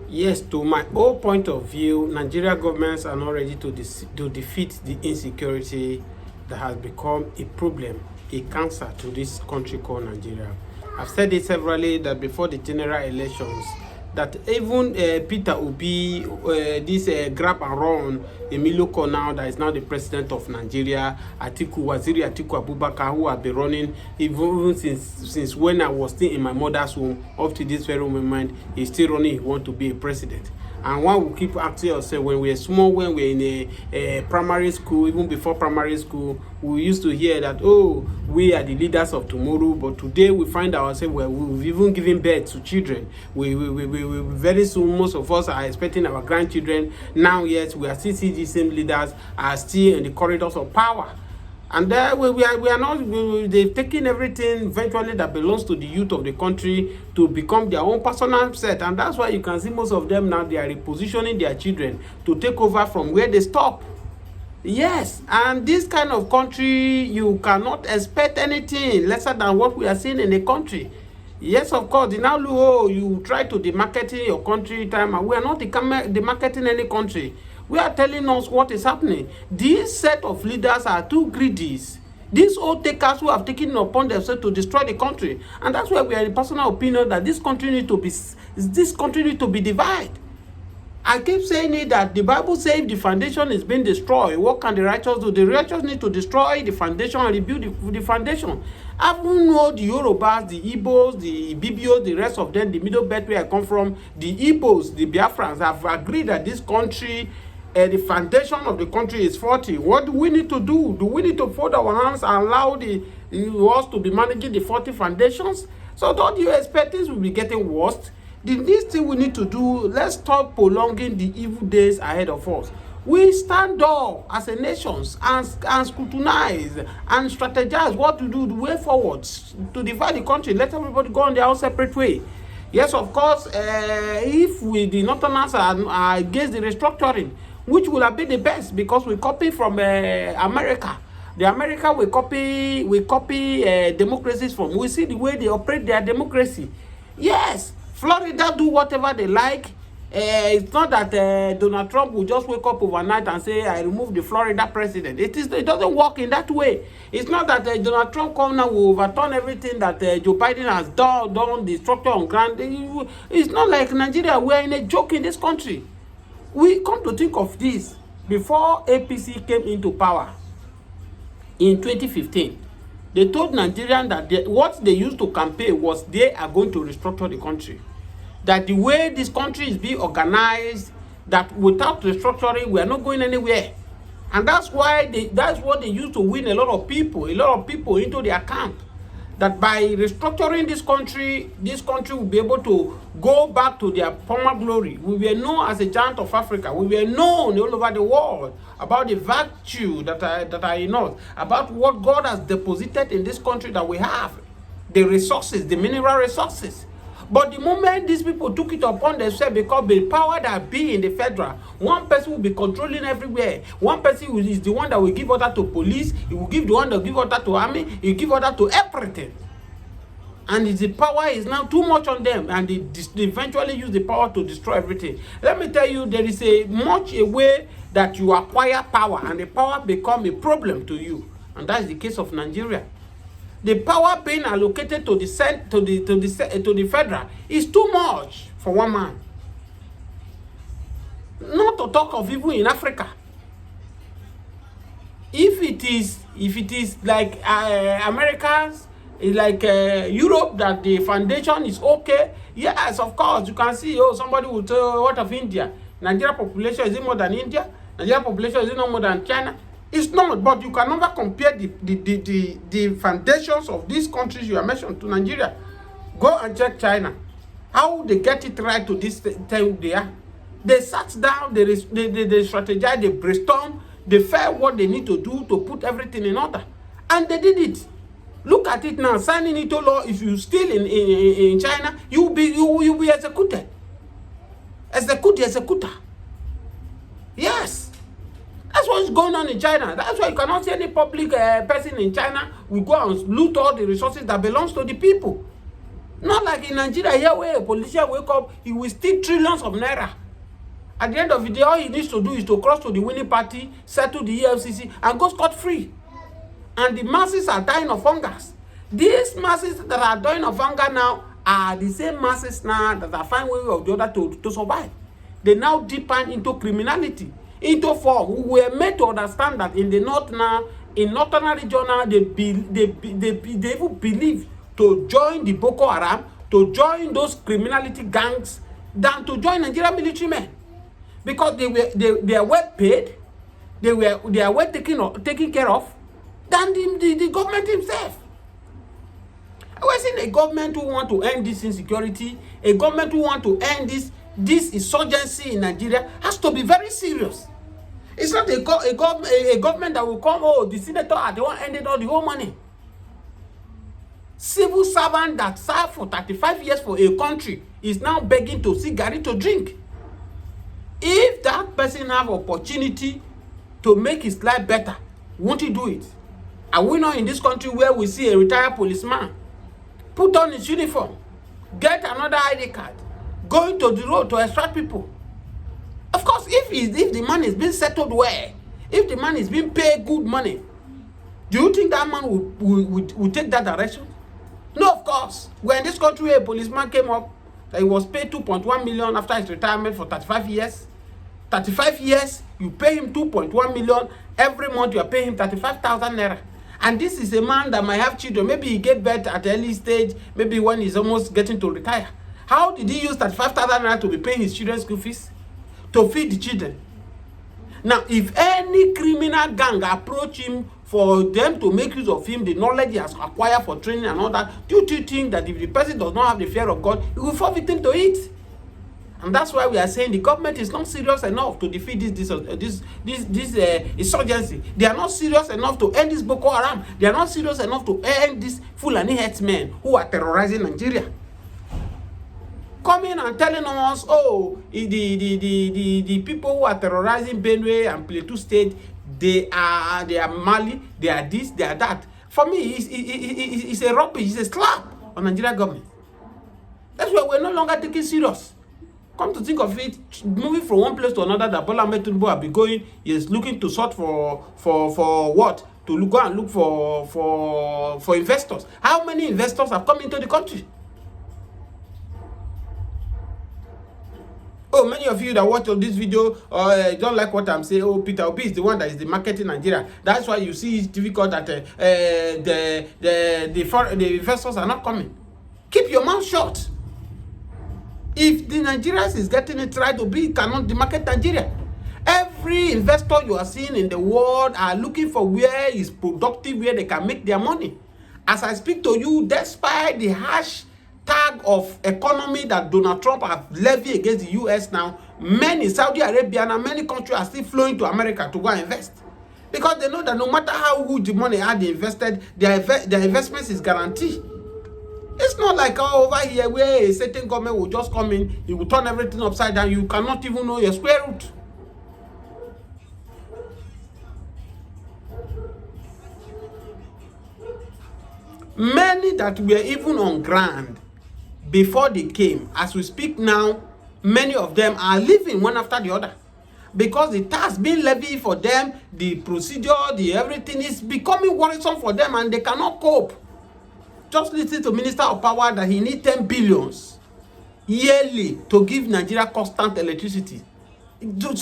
Yes, to my own point of view, Nigeria governments are not ready to defeat the insecurity that has become a problem, a cancer to this country called Nigeria. I've said it severally that before the general elections, that even Peter Obi, this grab and run, Emilio now that is now the president of Nigeria, Waziri Atiku Abubakar, who have been running even since when I was still in my mother's womb up to this very moment, he's still running. He want to be a president. And one will keep asking yourself, when we were small, when we were in a primary school, even before primary school, we used to hear that, oh, we are the leaders of tomorrow. But today we find ourselves where we've even given birth to children. We very soon, most of us are expecting our grandchildren. Now, yes, we are still seeing these same leaders are still in the corridors of power. And there we are not, they've taken everything virtually that belongs to the youth of the country to become their own personal set. And that's why you can see most of them now, they are repositioning their children to take over from where they stop. Yes, and this kind of country, you cannot expect anything lesser than what we are seeing in the country. Yes, of course, the now you try to demarket your country time, and we are not demarketing any country. We are telling us what is happening. This set of leaders are too greedy. These old takers who have taken it upon themselves to destroy the country, and that's why we are in personal opinion that this country need to be divided. I keep saying it that the Bible says if the foundation is being destroyed, what can the righteous do? The righteous need to destroy the foundation and rebuild the foundation. I don't know the Yorubas, the Igbos, the Ibibios, the rest of them, the Middle Belt where I come from, the Igbos, the Biafrans have agreed that this country, the foundation of the country is faulty. What do we need to do? Do we need to fold our hands and allow us to be managing the faulty foundations? So don't you expect things will be getting worse? This thing we need to do, let's stop prolonging the evil days ahead of us. We stand up as a nation and scrutinize and strategize what to do the way forward to divide the country. Let everybody go on their own separate way. Yes, of course, if the Northerners are against the restructuring, which will have been the best because we copy from America. The America we copy democracies from. We see the way they operate their democracy. Yes, Florida do whatever they like. It's not that Donald Trump will just wake up overnight and say, I remove the Florida president. It doesn't work in that way. It's not that Donald Trump come now will overturn everything that Joe Biden has done the structure on ground. It's not like Nigeria. We are in a joke in this country. We come to think of this before APC came into power in 2015. They told Nigerians that what they used to campaign was they are going to restructure the country. That the way this country is being organized, that without restructuring, we are not going anywhere. And that's why that's what they used to win a lot of people into their camp. That by restructuring this country will be able to go back to their former glory. We were known as a giant of Africa. We were known all over the world about the virtue that are in us, about what God has deposited in this country that we have, the resources, the mineral resources. But the moment these people took it upon themselves, because the power that be in the federal, one person will be controlling everywhere. One person is the one that will give order to police. He will give the one that will give order to army. He will give order to everything. And the power is now too much on them, and they eventually use the power to destroy everything. Let me tell you, there is a way that you acquire power, and the power become a problem to you, and that's the case of Nigeria. The power being allocated to the federal is too much for one man. Not to talk of even in Africa. If it is like Americans, like Europe, that the foundation is okay, yes, of course, you can see, somebody will tell, what of India? Nigeria population, is it more than India? Nigeria population, is it not more than China? It's not, but you can never compare the foundations of these countries you are mentioned to Nigeria. Go and check China. How they get it right to this time they are. They sat down, they strategized, they brainstormed, they felt what they need to do to put everything in order. And they did it. Look at it now, signing into law, if you still in China, you'll be executed. Executor. Yes. That's what's going on in China. That's why you cannot see any public person in China will go and loot all the resources that belongs to the people. Not like in Nigeria here where a politician wake up, he will steal trillions of naira. At the end of the day, all he needs to do is to cross to the winning party, settle the EFCC, and go scot-free. And the masses are dying of hunger. These masses that are dying of hunger now are the same masses now that are finding way or the other to survive. They now deepen into criminality, into form. We were made to understand that in the north now, in northern region now, they even believe to join the Bokoharam, to join those criminality gangs, than to join Nigerian military men. Because they are well paid, they are well taken care of than the government himself. We're seeing a government who want to end this insecurity, a government who want to end this insurgency in Nigeria has to be very serious. It's not a government that will come, oh, the senator are the one ended all the whole money. Civil servant that served for 35 years for a country is now begging to see Gary to drink. If that person have opportunity to make his life better, won't he do it? Are we not in this country where we see a retired policeman put on his uniform, get another ID card, going to the road to extract people? Of course, if the man is being settled well, if the man is being paid good money, do you think that man will take that direction? No, of course. When this country a policeman came up, that he was paid 2.1 million after his retirement for 35 years. 35 years, you pay him 2.1 million. Every month you are paying him 35,000 naira. And this is a man that might have children. Maybe he gave birth at an early stage, maybe when he's almost getting to retire. How did he use 35,000 naira to be paying his children's school fees? To feed the children. Now, if any criminal gang approach him for them to make use of him, the knowledge he has acquired for training and all that, do you think that if the person does not have the fear of God, he will fall victim to it? And that's why we are saying the government is not serious enough to defeat this insurgency. They are not serious enough to end this Boko Haram. They are not serious enough to end these Fulani herdsmen who are terrorizing Nigeria. Coming and telling us, oh, the people who are terrorizing Benue and Plateau State, they are Mali, they are this, they are that. For me, it's a rubbish, it's a slap on Nigerian government. That's why we're no longer taking serious. Come to think of it, moving from one place to another, that Bola Ahmed Tinubu will be going, is looking to sort for what? To go and look for investors. How many investors have come into the country? Oh, many of you that watch this video don't like what I'm saying. Oh, Peter Obi is the one that is the market in Nigeria. That's why you see it's difficult that the investors are not coming. Keep your mouth shut. If the Nigerians is getting it right, Obi cannot demarket Nigeria. Every investor you are seeing in the world are looking for where is productive, where they can make their money. As I speak to you, despite the harsh tag of economy that Donald Trump have levied against the US now, many Saudi Arabia and many countries are still flowing to America to go and invest. Because they know that no matter how good the money are they invested, their investments is guaranteed. It's not like over here where a certain government will just come in, it will turn everything upside down. You cannot even know your square root. Many that were even on ground before they came, as we speak now, many of them are leaving one after the other. Because the tax being levied for them, the procedure, the everything is becoming worrisome for them and they cannot cope. Just listen to Minister of Power that he needs 10 billions yearly to give Nigeria constant electricity. Do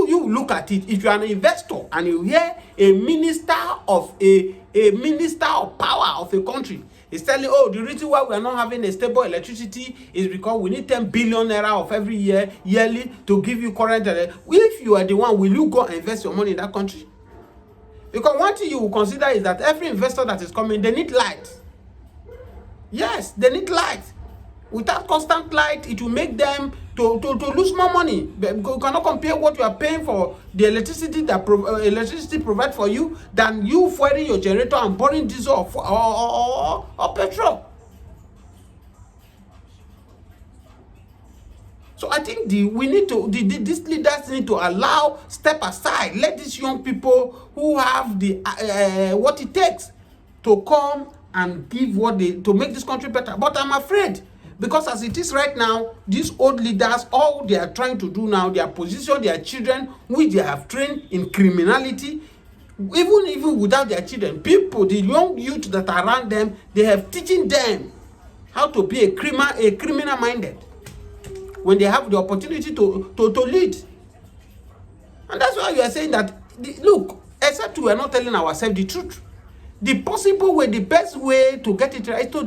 you look at it? If you are an investor and you hear a minister of minister of power of a country is telling, oh, the reason why we are not having a stable electricity is because we need 10 billion naira of every year yearly to give you current electricity. If you are the one, will you go and invest your money in that country? Because one thing you will consider is that every investor that is coming, they need light. Yes, they need light. Without constant light, it will make them to lose more money. You cannot compare what you are paying for the electricity that electricity provide for you than you fueling your generator and burning diesel or petrol. So I think these leaders need to allow, step aside, let these young people who have the what it takes to come and give what they to make this country better. But I'm afraid, because as it is right now, these old leaders, all they are trying to do now, they are position their children, which they have trained in criminality, even without their children, people, the young youth that are around them, they have teaching them how to be a criminal minded when they have the opportunity to lead. And that's why you are saying that, look, except we are not telling ourselves the truth. The possible way, the best way to get it right is to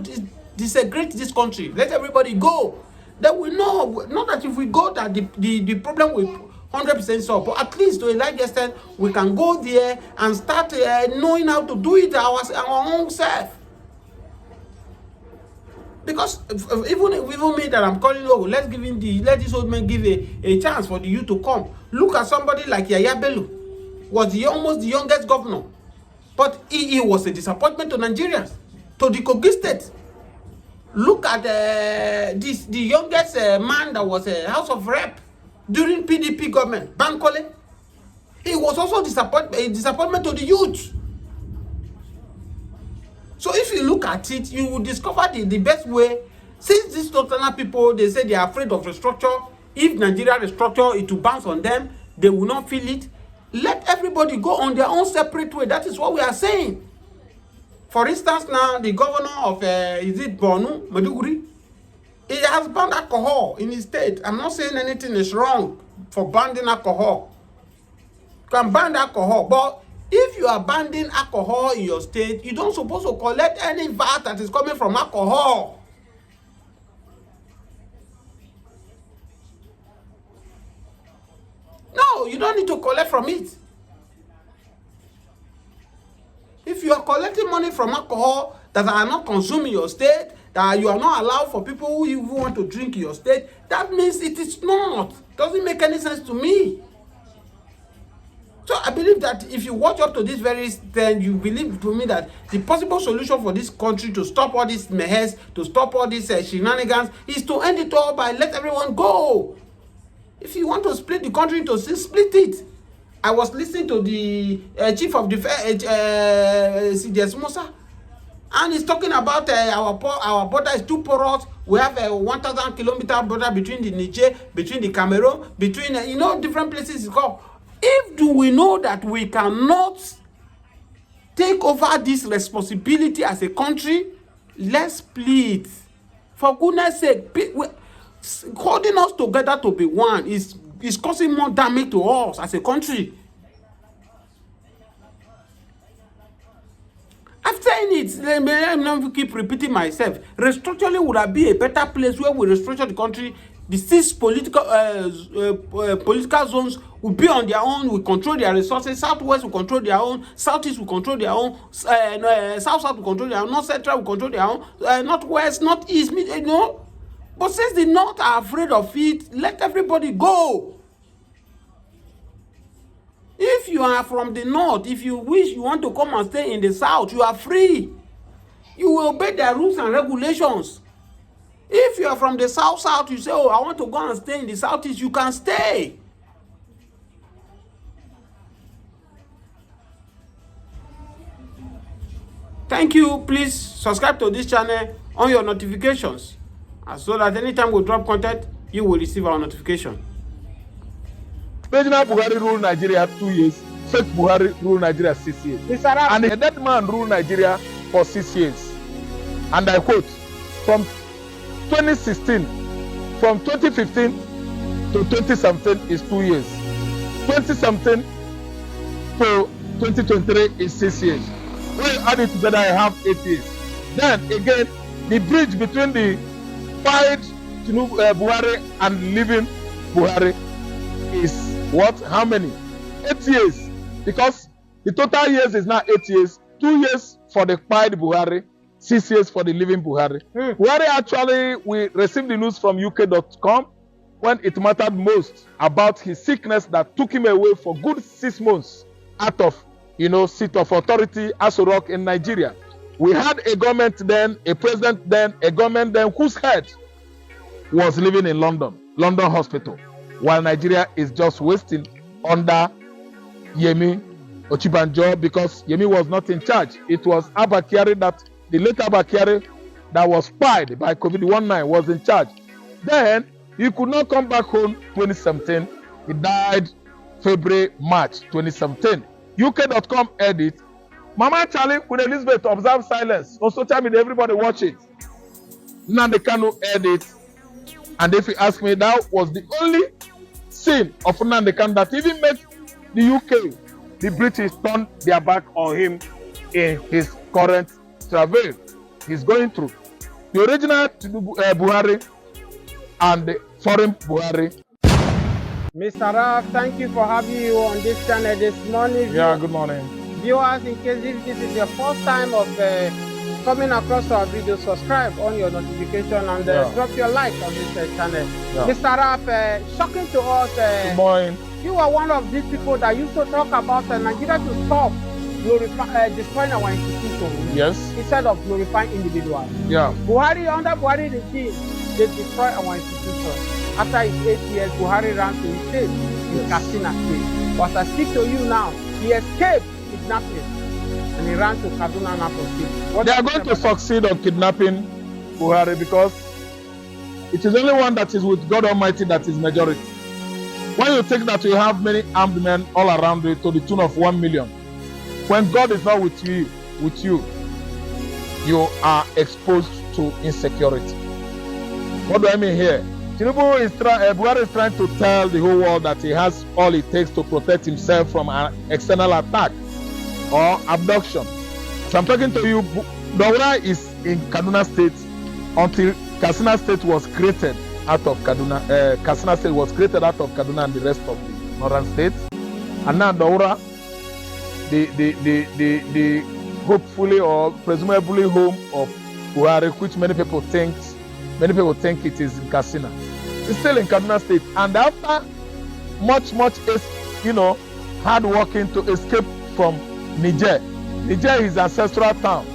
desegregate this country. Let everybody go. Then we know, not that if we go, that the problem will 100% solve, but at least to a large extent, we can go there and start knowing how to do it our own self. Because even me that I'm calling, oh, let this old man give a chance for the youth to come. Look at somebody like Yaya Bello, was almost the youngest governor, but he was a disappointment to Nigerians, to the Kogi state. Look at the youngest man that was a House of Rep during PDP government, Bankole. He was also a disappointment to the youth. So if you look at it, you will discover the best way. Since these Tottenham people, they say they are afraid of restructure. If Nigeria restructure, it will bounce on them. They will not feel it. Let everybody go on their own separate way. That is what we are saying. For instance, now the governor of is it Borno, Maiduguri, he has banned alcohol in his state. I'm not saying anything is wrong for banning alcohol. You can ban alcohol, but if you are banning alcohol in your state, you don't supposed to collect any VAT that is coming from alcohol. No, you don't need to collect from it. If you are collecting money from alcohol that are not consuming your state, that you are not allowed for people who even want to drink in your state, that means it is not. Doesn't make any sense to me. So I believe that if you watch up to this very then you believe to me that the possible solution for this country to stop all these mehes, to stop all these shenanigans, is to end it all by let everyone go. If you want to split the country into six, split it. I was listening to the chief of defense, CDS Musa, and he's talking about our border is too porous. We have a 1,000 kilometer border between the Niger, between the Cameroon, between different places. If do we know that we cannot take over this responsibility as a country, let's split. For goodness sake, holding us together to be one is causing more damage to us as a country. I'm saying it, let me not keep repeating myself. Restructuring would have been a better place where we restructure the country. The six political zones will be on their own. We control their resources. Southwest will control their own. Southeast will control their own. South will control their own. North Central will control their own. Northwest, Northeast, But since the North are afraid of it, let everybody go. If you are from the North, if you wish you want to come and stay in the South, you are free. You will obey their rules and regulations. If you are from the South, you say, oh, I want to go and stay in the Southeast, you can stay. Thank you. Please subscribe to this channel on your notifications, so that anytime we drop content, you will receive our notification. President Buhari ruled Nigeria 2 years. Fake Buhari ruled Nigeria 6 years. And a dead man ruled Nigeria for 6 years. And I quote, from 2016, from 2015 to 2017 is 2 years. 2017 to 2023 is 6 years. When you add it together, I have 8 years. Then again, the bridge between the fight Buhari and living Buhari is what? How many? 8 years. Because the total years is now 8 years. 2 years for the fight Buhari, 6 years for the living Buhari. Buhari actually, we received the news from UK.com when it mattered most about his sickness that took him away for good 6 months out of, seat of authority, Aso Rock in Nigeria. We had a government then, a president then, a government then whose head was living in London Hospital, while Nigeria is just wasting under Yemi Ochibanjo because Yemi was not in charge. It was Abba Kyari that the later Bakari that was spied by COVID-19 was in charge. Then he could not come back home 2017. He died February, March 2017. UK.com edit. Mama Charlie Queen Elizabeth observe silence. On social media, everybody watch it. Nnamdi Kanu edit. And if you ask me, that was the only scene of Nnamdi Kanu that even made the UK, the British, turn their back on him in his current travail he's going through. The original Buhari and the foreign Buhari. Mr. Raf, thank you for having you on this channel this morning. Yeah, good morning. Viewers, in case if this is your first time of coming across our video, subscribe on your notification and drop your like on this channel. Yeah. Mr. Raf, shocking to us. Good morning. You are one of these people that used to talk about Nigeria to stop destroying our institutions. Yes. Instead of glorifying individuals. Yeah. Buhari, under Buhari regime, they destroy our institutions. After his 8 years, Buhari ran to his state, in Katsina State. But I speak to you now, he escaped kidnapping and he ran to Kaduna State. They are going to succeed on kidnapping Buhari because it is only one that is with God Almighty that is majority. When you think that you have many armed men all around you to the tune of 1 million, when God is not with you, you are exposed to insecurity. What do I mean here? Buhari is trying to tell the whole world that he has all it takes to protect himself from an external attack or abduction. So I'm talking to you, Daura is in Kaduna State until Katsina State was created out of Kaduna. Katsina State was created out of Kaduna and the rest of the northern states. And now Daura, the hopefully or presumably home of Buhari, which many people think it is in Katsina. It's still in Kaduna State, and after much hard working to escape from Niger. Niger is ancestral town.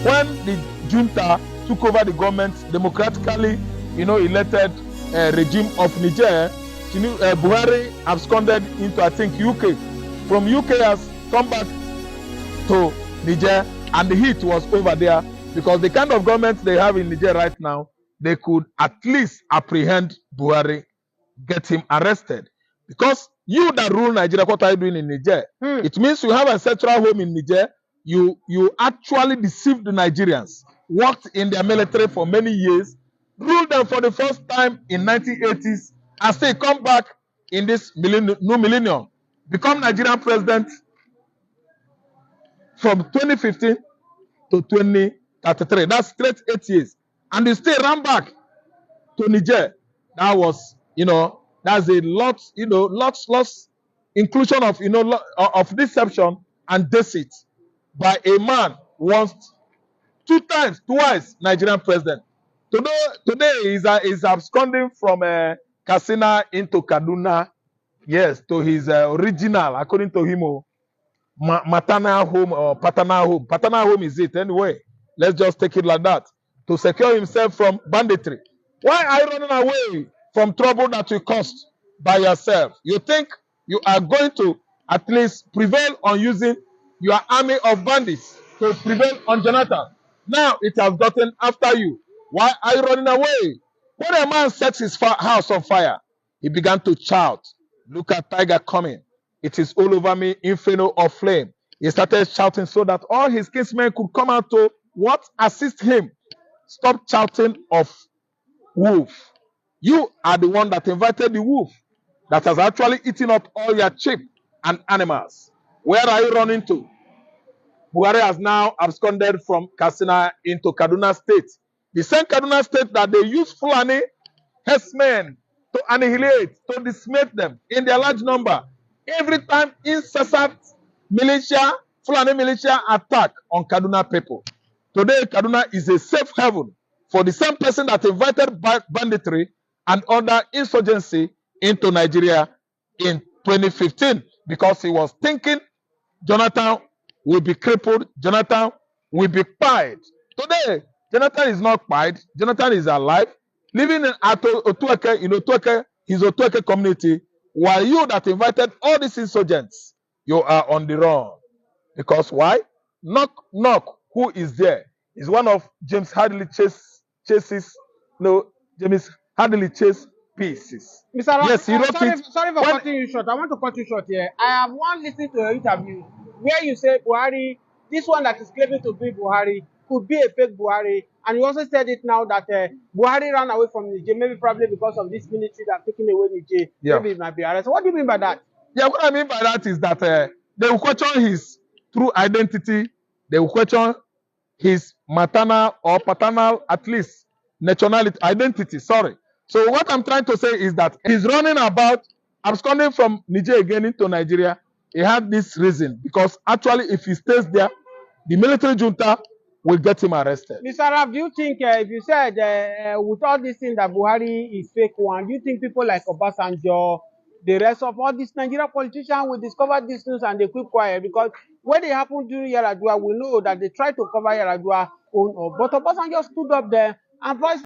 When the junta took over the government, democratically, elected regime of Niger, Buhari absconded into, I think, UK. From UK has come back to Niger, and the heat was over there because the kind of government they have in Niger right now, they could at least apprehend Buhari, get him arrested. Because you that rule Nigeria, what are you doing in Niger? It means you have a central home in Niger. You actually deceived the Nigerians, worked in their military for many years, ruled them for the first time in 1980s, and still come back in this new millennium. Become Nigerian president from 2015 to 2033. That's straight 8 years. And you still run back to Niger. That was, that's a lot, lots inclusion of, of deception and deceit by a man once, twice Nigerian president. Today is absconding from Katsina into Kaduna, yes, to his original, according to him, maternal home or paternal home. Paternal home is it anyway. Let's just take it like that. To secure himself from banditry. Why are you running away from trouble that you caused by yourself? You think you are going to at least prevail on using your army of bandits to prevail on Jonathan. Now it has gotten after you. Why are you running away? When a man sets his house on fire, he began to shout, "Look at tiger coming. It is all over me, inferno of flame." He started shouting so that all his kinsmen could come out to assist him. Stop shouting of wolf. You are the one that invited the wolf that has actually eaten up all your sheep and animals. Where are you running to? Buhari has now absconded from Katsina into Kaduna State. The same Kaduna State that they use Fulani herdsmen to annihilate, to decimate them in their large number. Every time incessant Fulani militia attack on Kaduna people. Today, Kaduna is a safe haven for the same person that invited banditry and other insurgency into Nigeria in 2015 because he was thinking Jonathan will be crippled, Jonathan will be pied. Today, Jonathan is not pied, Jonathan is alive, living in Otueke, his Otueke community, while you that invited all these insurgents, you are on the run. Because why? Knock, knock. Who is there? Is one of James Hadley Chase's, no, James Hadley Chase pieces. Mr. Ram, Yes, he wrote it. sorry for cutting you short. I want to cut you short here. I have one listening to your interview where you say Buhari, this one that is claiming to be Buhari, could be a fake Buhari. And you also said it now that Buhari ran away from Niger, maybe probably because of this military that taking away Niger. Yeah. Maybe it might be arrested. What do you mean by that? Yeah, what I mean by that is that they will question his true identity. They will question his maternal or paternal, at least, nationality, identity, sorry. So what I'm trying to say is that he's running about, absconding from Niger again into Nigeria. He had this reason, because actually if he stays there, the military junta will get him arrested. Mr. Raf, do you think, if you said with all these things that Buhari is fake one, do you think people like Obasanjo, the rest of all these Nigerian politicians will discover these things and they keep quiet? Because when they happen during Yaradua, we know that they try to cover Yaradua own up. But Obasanjo stood up there and voiced